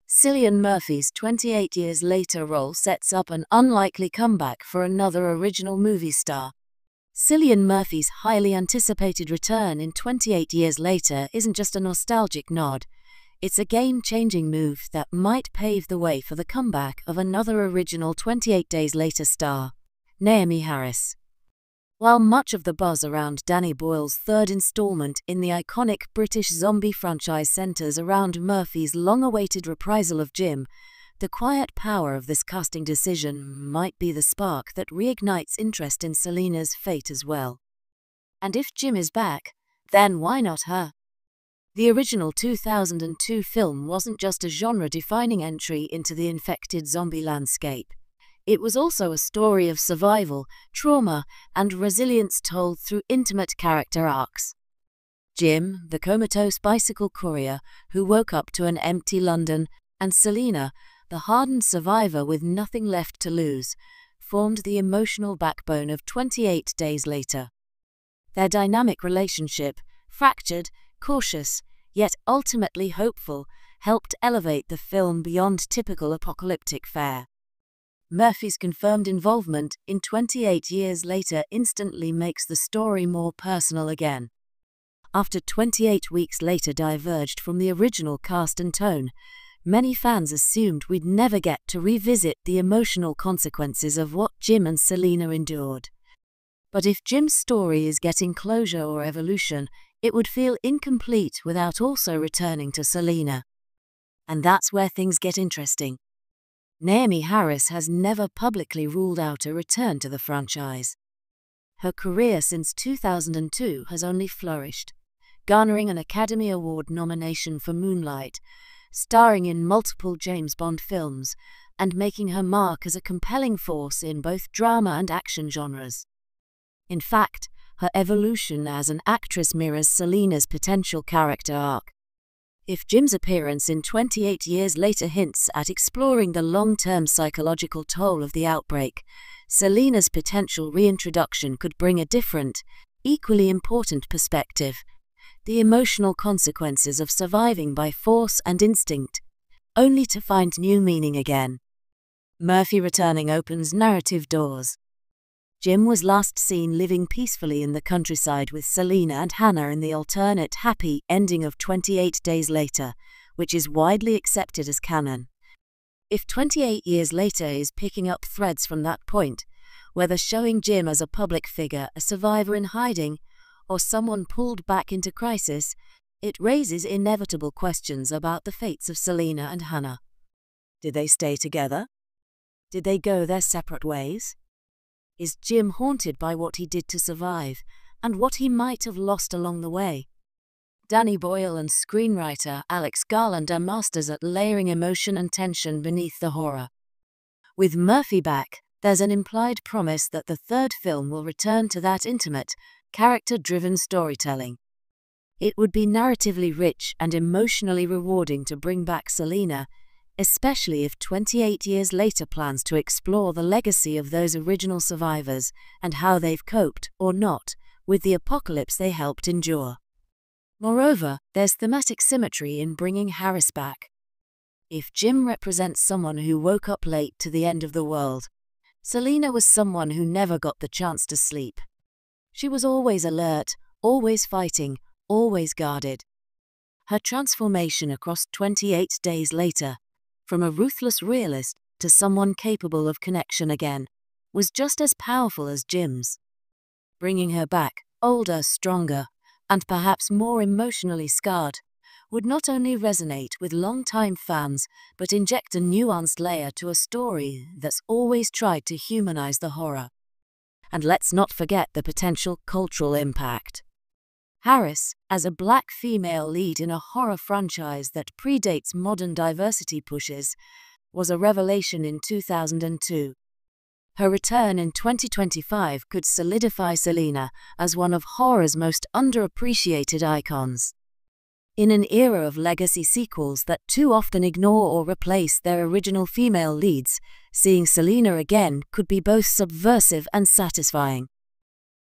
Cillian Murphy's 28 years later role sets up an unlikely comeback for another original movie star. Cillian Murphy's highly anticipated return in 28 years later isn't just a nostalgic nod, it's a game-changing move that might pave the way for the comeback of another original 28 Days Later star, Naomie Harris. While much of the buzz around Danny Boyle's third installment in the iconic British zombie franchise centres around Murphy's long-awaited reprisal of Jim, the quiet power of this casting decision might be the spark that reignites interest in Selina's fate as well. And if Jim is back, then why not her? The original 2002 film wasn't just a genre-defining entry into the infected zombie landscape. It was also a story of survival, trauma, and resilience told through intimate character arcs. Jim, the comatose bicycle courier who woke up to an empty London, and Selina, the hardened survivor with nothing left to lose, formed the emotional backbone of 28 Days Later. Their dynamic relationship, fractured, cautious, yet ultimately hopeful, helped elevate the film beyond typical apocalyptic fare. Murphy's confirmed involvement in 28 Years Later instantly makes the story more personal again. After 28 Weeks Later diverged from the original cast and tone, many fans assumed we'd never get to revisit the emotional consequences of what Jim and Selina endured. But if Jim's story is getting closure or evolution, it would feel incomplete without also returning to Selina. And that's where things get interesting. Naomie Harris has never publicly ruled out a return to the franchise. Her career since 2002 has only flourished, garnering an Academy Award nomination for Moonlight, starring in multiple James Bond films, and making her mark as a compelling force in both drama and action genres. In fact, her evolution as an actress mirrors Selina's potential character arc. If Jim's appearance in 28 Years Later hints at exploring the long-term psychological toll of the outbreak, Selina's potential reintroduction could bring a different, equally important perspective: the emotional consequences of surviving by force and instinct, only to find new meaning again. Murphy returning opens narrative doors. Jim was last seen living peacefully in the countryside with Selina and Hannah in the alternate happy ending of 28 Days Later, which is widely accepted as canon. If 28 Years Later is picking up threads from that point, whether showing Jim as a public figure, a survivor in hiding, or someone pulled back into crisis, it raises inevitable questions about the fates of Selina and Hannah. Did they stay together? Did they go their separate ways? Is Jim haunted by what he did to survive, and what he might have lost along the way? Danny Boyle and screenwriter Alex Garland are masters at layering emotion and tension beneath the horror. With Murphy back, there's an implied promise that the third film will return to that intimate, character-driven storytelling. It would be narratively rich and emotionally rewarding to bring back Selina, especially if 28 Years Later plans to explore the legacy of those original survivors and how they've coped, or not, with the apocalypse they helped endure. Moreover, there's thematic symmetry in bringing Harris back. If Jim represents someone who woke up late to the end of the world, Selina was someone who never got the chance to sleep. She was always alert, always fighting, always guarded. Her transformation across 28 Days Later, from a ruthless realist to someone capable of connection again, was just as powerful as Jim's. Bringing her back, older, stronger, and perhaps more emotionally scarred, would not only resonate with long-time fans, but inject a nuanced layer to a story that's always tried to humanize the horror. And let's not forget the potential cultural impact. Harris, as a black female lead in a horror franchise that predates modern diversity pushes, was a revelation in 2002. Her return in 2025 could solidify Selina as one of horror's most underappreciated icons. In an era of legacy sequels that too often ignore or replace their original female leads, seeing Selina again could be both subversive and satisfying.